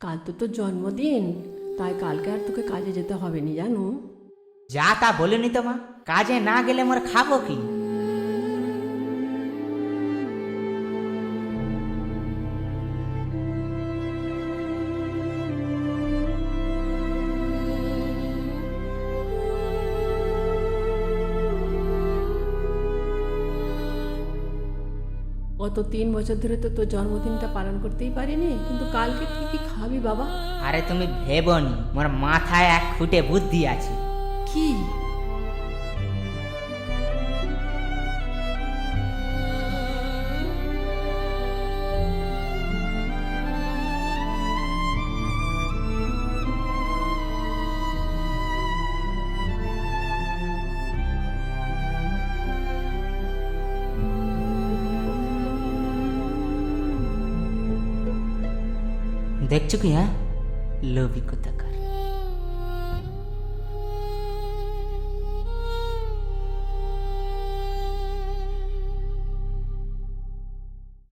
কাল তো তোর জন্মদিন, তাই কালকে আর তোকে কাজে যেতে হবে নি জানো। যা তা বলিনি তো মা, কাজে না গেলে মোর খাবো কি? গত 3 বছর ধরে তো তোর জন্মদিনটা পালন করতেই পারিনি, কিন্তু কালকে তুই কি খাবি বাবা? আরে তুমি ভেবনি মোর মাথায় এক খুঁটে বুদ্ধি আছে। কি? দেখছো কি? হ্যাঁ, লোভী কোথাকার।